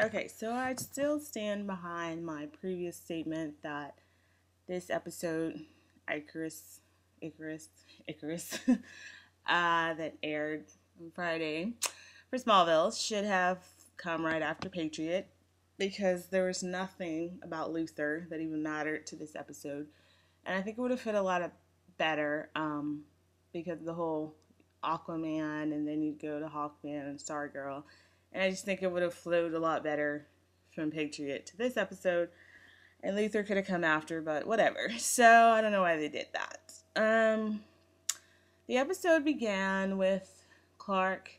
Okay, so I still stand behind my previous statement that this episode, Icarus, Icarus, Icarus, that aired on Friday for Smallville should have come right after Patriot because there was nothing about Luther that even mattered to this episode. And I think it would have fit a lot of better because of the whole Aquaman and then you'd go to Hawkman and Stargirl. And I just think it would have flowed a lot better from Patriot to this episode. And Luther could have come after, but whatever. So I don't know why they did that. The episode began with Clark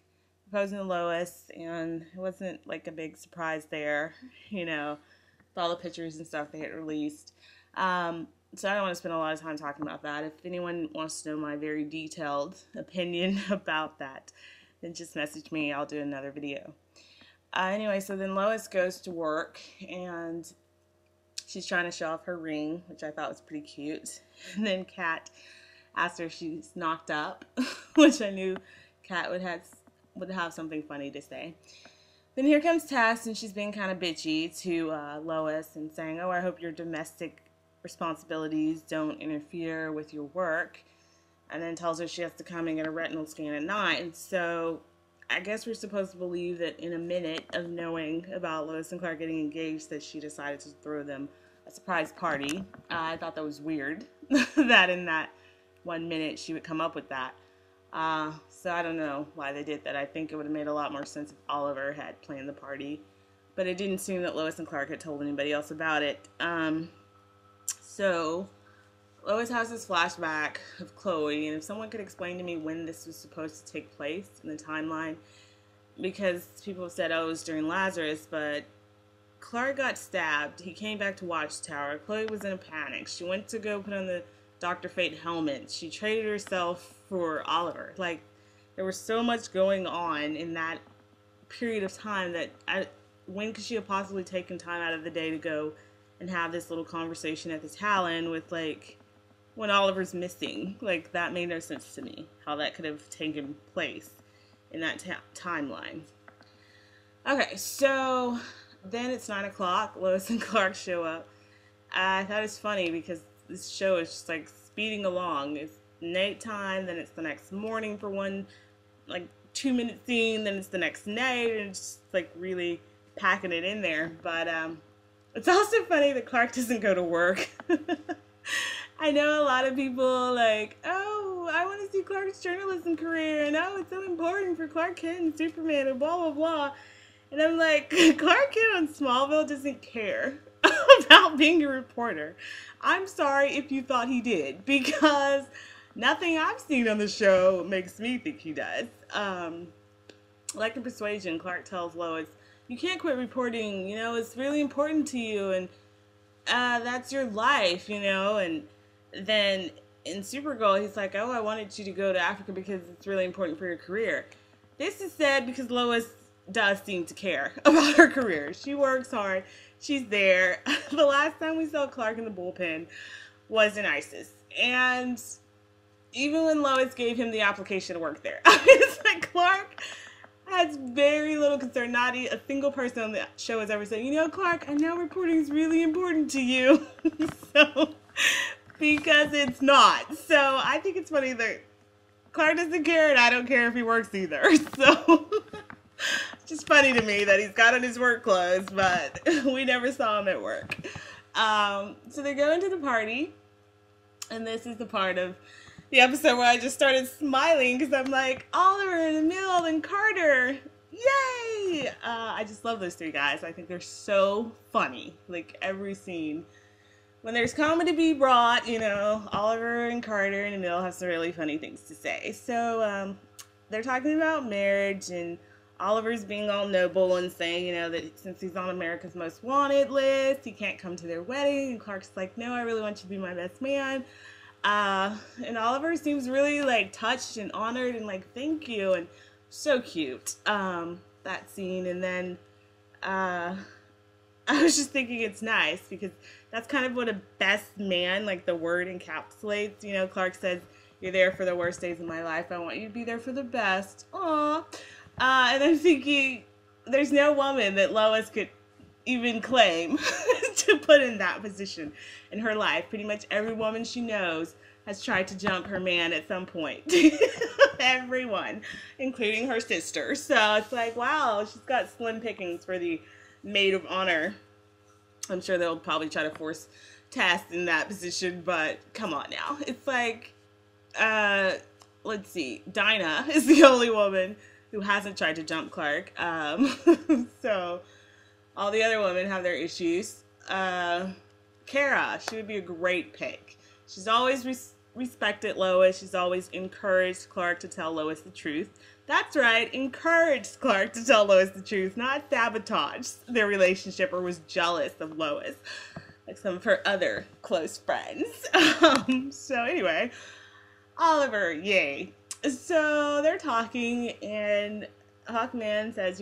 proposing to Lois, and it wasn't like a big surprise there, with all the pictures and stuff they had released. So I don't want to spend a lot of time talking about that. If anyone wants to know my very detailed opinion about that, then just message me. I'll do another video. Anyway, so then Lois goes to work, and she's trying to show off her ring, which I thought was pretty cute. And then Kat asks her if she's knocked up, which I knew Kat would have something funny to say. Then here comes Tess, and she's being kind of bitchy to Lois and saying, "Oh, I hope your domestic responsibilities don't interfere with your work." And then tells her she has to come and get a retinal scan at 9. So I guess we're supposed to believe that in a minute of knowing about Lois and Clark getting engaged that she decided to throw them a surprise party. I thought that was weird that in that 1 minute she would come up with that. So I don't know why they did that. I think it would have made a lot more sense if Oliver had planned the party. But it didn't seem that Lois and Clark had told anybody else about it. So Lois has this flashback of Chloe, and if someone could explain to me when this was supposed to take place in the timeline, because people have said, oh, it was during Lazarus, but Clark got stabbed. He came back to Watchtower. Chloe was in a panic. She went to go put on the Dr. Fate helmet. She traded herself for Oliver. Like, there was so much going on in that period of time that when could she have possibly taken time out of the day to go and have this little conversation at the Talon with, like, when Oliver's missing? Like, that made no sense to me, how that could have taken place in that timeline. Okay, so then it's 9 o'clock. Lois and Clark show up. I thought it's funny because this show is just, like, speeding along. It's nighttime, then it's the next morning for one, like, 2-minute scene, then it's the next night, and it's just, like, really packing it in there. But, it's also funny that Clark doesn't go to work. I know a lot of people like, oh, I want to see Clark's journalism career, and oh, it's so important for Clark Kent and Superman, and blah, blah, blah. And I'm like, Clark Kent on Smallville doesn't care about being a reporter. I'm sorry if you thought he did, because nothing I've seen on the show makes me think he does. Like in Persuasion, Clark tells Lois, you can't quit reporting, it's really important to you, and that's your life, and then in Supergirl, he's like, oh, I wanted you to go to Africa because it's really important for your career. This is said because Lois does seem to care about her career. She works hard. She's there. The last time we saw Clark in the bullpen was in ISIS. And even when Lois gave him the application to work there, it's like Clark has very little concern. Not a single person on the show has ever said, Clark, I know reporting is really important to you. Because it's not. So I think it's funny that Clark doesn't care and I don't care if he works either. So it's just funny to me that he's got on his work clothes, but we never saw him at work. So they go into the party, and this is the part of the episode where I just started smiling because I'm like, Oliver and Emil and Carter, yay! I just love those three guys. I think they're so funny, like every scene. When there's comedy to be brought, Oliver and Carter and Emil have some really funny things to say. So they're talking about marriage, and Oliver's being all noble and saying, that since he's on America's Most Wanted list, he can't come to their wedding. And Clark's like, no, I really want you to be my best man. And Oliver seems really, like, touched and honored and, like, thank you. And so cute, that scene. And then I was just thinking it's nice because that's kind of what a best man, like the word encapsulates. Clark says, you're there for the worst days of my life. I want you to be there for the best. Aww. And I'm thinking, there's no woman that Lois could even claim to put in that position in her life. Pretty much every woman she knows has tried to jump her man at some point. Everyone, including her sister. So it's like, wow, she's got slim pickings for the maid of honor. I'm sure they'll probably try to force Tess in that position, but come on now. It's like, let's see, Dinah is the only woman who hasn't tried to jump Clark. So all the other women have their issues. Kara, she would be a great pick. She's always respected Lois. She's always encouraged Clark to tell Lois the truth. That's right, encouraged Clark to tell Lois the truth, not sabotage their relationship or was jealous of Lois, like some of her other close friends. So anyway, Oliver, yay. So they're talking, and Hawkman says,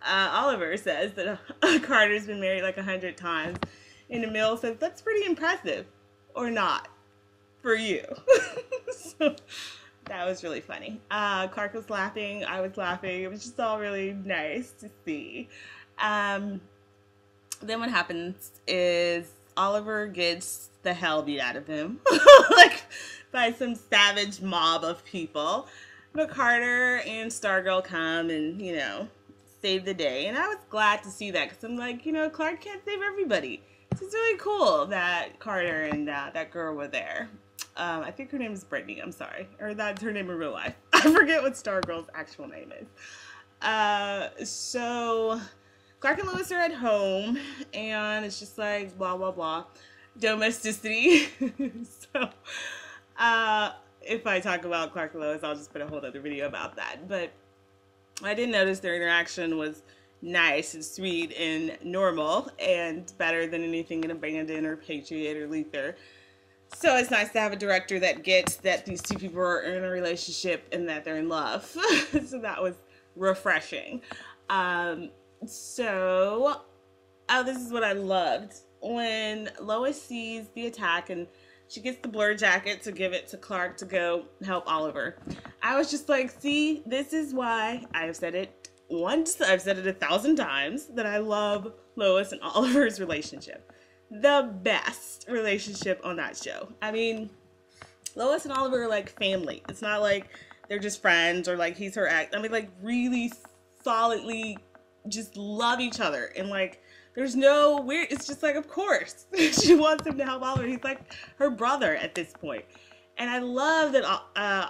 Oliver says that Carter's been married like 100 times. And Emil says, that's pretty impressive. Or not. For you. So that was really funny. Clark was laughing. I was laughing. It was just all really nice to see. Then what happens is Oliver gets the hell beat out of him. Like by some savage mob of people. But Carter and Stargirl come and, save the day. And I was glad to see that because I'm like, Clark can't save everybody. So it's really cool that Carter and that girl were there. I think her name is Brittany, I'm sorry. Or that's her name in real life. I forget what Stargirl's actual name is. So Clark and Lois are at home, and it's just like blah, blah, blah. Domesticity. So, if I talk about Clark and Lois, I'll just put a whole other video about that. But I did notice their interaction was nice and sweet and normal and better than anything in Abandon or Patriot or Lether. So it's nice to have a director that gets that these two people are in a relationship and that they're in love. So that was refreshing. This is what I loved. When Lois sees the attack and she gets the blur jacket to give it to Clark to go help Oliver. I was just like, see, this is why I have said it once, I've said it 1,000 times, that I love Lois and Oliver's relationship. The best relationship on that show. I mean, Lois and Oliver are like family. It's not like they're just friends or like he's her ex. I mean, like really solidly just love each other. And like, there's no weird, it's just like, of course. She wants him to help Oliver. He's like her brother at this point. And I love that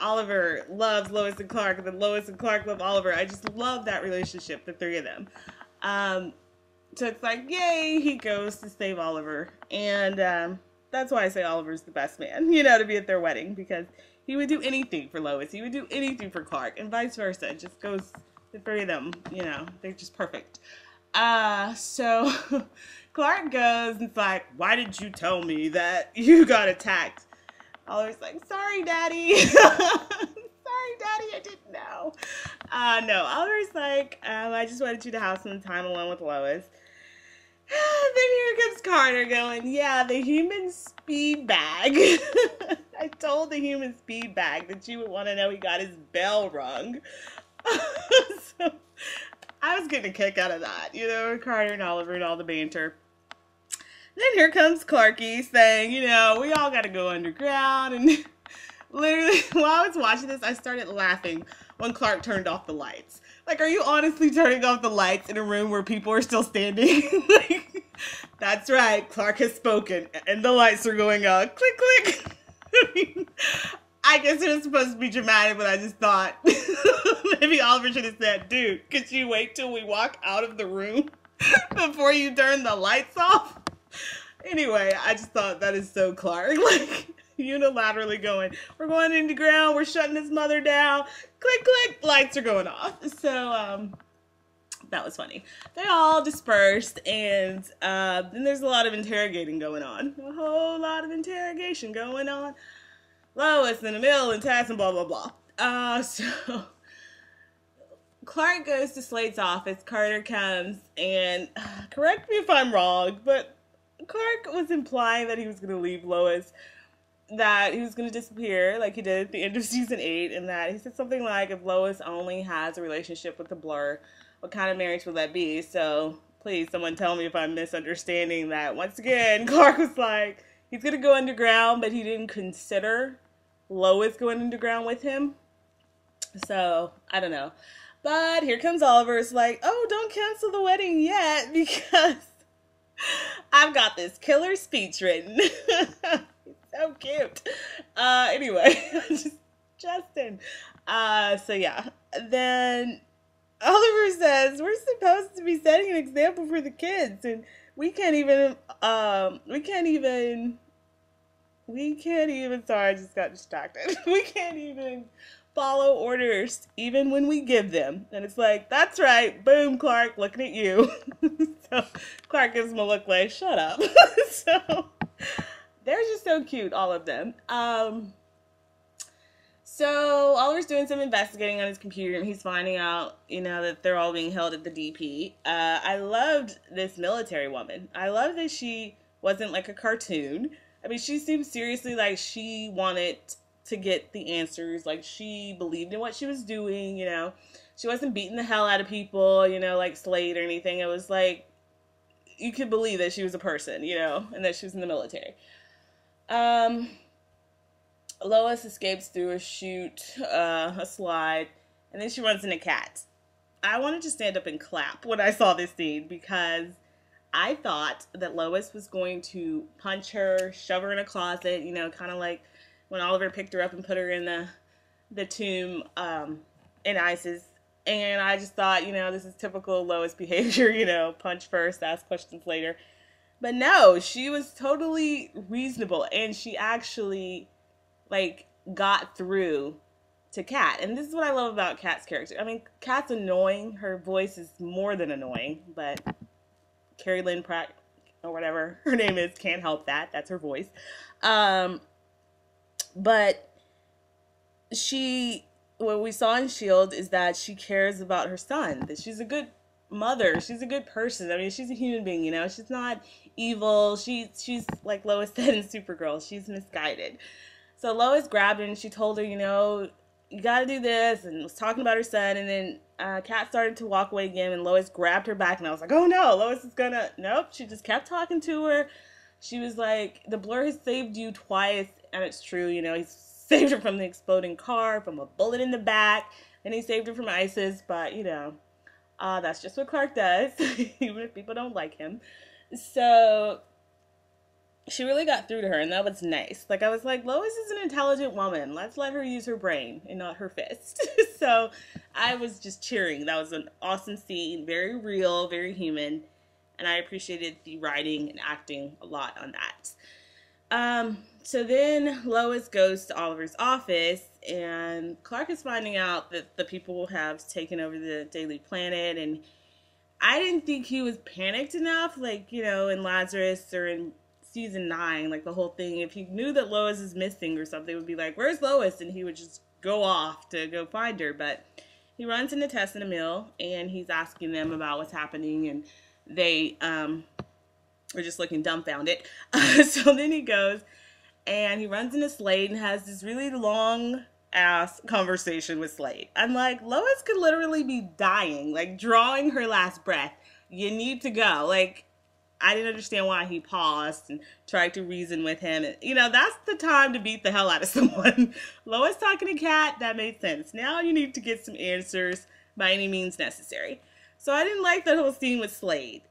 Oliver loves Lois and Clark, and that Lois and Clark love Oliver. I just love that relationship, the three of them. So it's like, yay, he goes to save Oliver. And that's why I say Oliver's the best man, to be at their wedding. Because he would do anything for Lois. He would do anything for Clark. And vice versa. It just goes, the three of them, they're just perfect. So Clark goes and it's like, why did you tell me that you got attacked? Oliver's like, sorry, Daddy. Sorry, Daddy, I didn't know. No, Oliver's like, I just wanted you to have some time alone with Lois. Then here comes Carter going, yeah, the human speed bag. I told the human speed bag that you would want to know he got his bell rung. So I was getting a kick out of that, Carter and Oliver and all the banter. Then here comes Clarky saying, we all got to go underground. And literally, while I was watching this, I started laughing when Clark turned off the lights. Like, are you honestly turning off the lights in a room where people are still standing? Like, that's right, Clark has spoken, and the lights are going on. Click, click. I mean, I guess it was supposed to be dramatic, but I just thought maybe Oliver should have said, dude, could you wait till we walk out of the room before you turn the lights off? Anyway, I just thought that is so Clark. Like, unilaterally going, we're going underground, we're shutting his mother down, click, click, lights are going off. So, that was funny. They all dispersed, and then there's a lot of interrogating going on. A whole lot of interrogation going on. Lois and Emil and Tess and blah, blah, blah. So Clark goes to Slate's office. Carter comes, and correct me if I'm wrong, but Clark was implying that he was going to leave Lois, that he was going to disappear like he did at the end of season 8, and that he said something like, if Lois only has a relationship with the Blur, what kind of marriage will that be? So please, someone tell me if I'm misunderstanding that. Once again, Clark was like, he's going to go underground, but he didn't consider Lois going underground with him. So, I don't know. But here comes Oliver. It's like, oh, don't cancel the wedding yet because I've got this killer speech written. So cute. Anyway, Justin. So yeah. Then Oliver says, we're supposed to be setting an example for the kids, and we can't even, sorry, I just got distracted. We can't even follow orders, even when we give them. And it's like, that's right, boom, Clark, looking at you. So Clark gives him a look like, shut up. So they're just so cute, all of them. So Oliver's doing some investigating on his computer, and he's finding out, that they're all being held at the DP. I loved this military woman. I love that she wasn't like a cartoon. I mean, she seemed seriously like she wanted to get the answers. Like, she believed in what she was doing, She wasn't beating the hell out of people, like Slade or anything. It was like, you could believe that she was a person, and that she was in the military. Lois escapes through a chute, a slide, and then she runs into Kat. I wanted to stand up and clap when I saw this scene because I thought that Lois was going to punch her, shove her in a closet, kind of like when Oliver picked her up and put her in the tomb in ISIS. And I just thought, this is typical Lois behavior, punch first, ask questions later. But no, she was totally reasonable, and she actually got through to Kat. And this is what I love about Kat's character. I mean, Kat's annoying. Her voice is more than annoying, but Carrie Lynn Pratt, or whatever her name is, can't help that. That's her voice. But what we saw in S.H.I.E.L.D. is that she cares about her son, that she's a good mother, she's a good person. I mean, she's a human being, she's not evil. She's like Lois said in Supergirl, she's misguided. So Lois grabbed her and she told her, you got to do this, and was talking about her son. And then Kat started to walk away again, and Lois grabbed her back, and I was like, oh no, Lois is gonna, nope. She just kept talking to her. She was like, the Blur has saved you twice, and it's true, he's saved her from the exploding car, from a bullet in the back, and he saved her from ISIS, but, that's just what Clark does, even if people don't like him. So she really got through to her, and that was nice. Like, I was like, Lois is an intelligent woman. Let's let her use her brain and not her fist. So I was just cheering. That was an awesome scene, very real, very human, and I appreciated the writing and acting a lot on that. So then Lois goes to Oliver's office, and Clark is finding out that the people have taken over the Daily Planet, and I didn't think he was panicked enough, in Lazarus or in season 9, the whole thing. If he knew that Lois is missing or something, it would be like, where's Lois? And he would just go off to go find her. But he runs into Tess and Emil, and he's asking them about what's happening, and they are just looking dumbfounded. So then he goes, and he runs into Slade and has this really long-ass conversation with Slade. I'm like, Lois could literally be dying, drawing her last breath. You need to go. I didn't understand why he paused and tried to reason with him. That's the time to beat the hell out of someone. Lois talking to Kat, that made sense. Now you need to get some answers by any means necessary. So I didn't like that whole scene with Slade.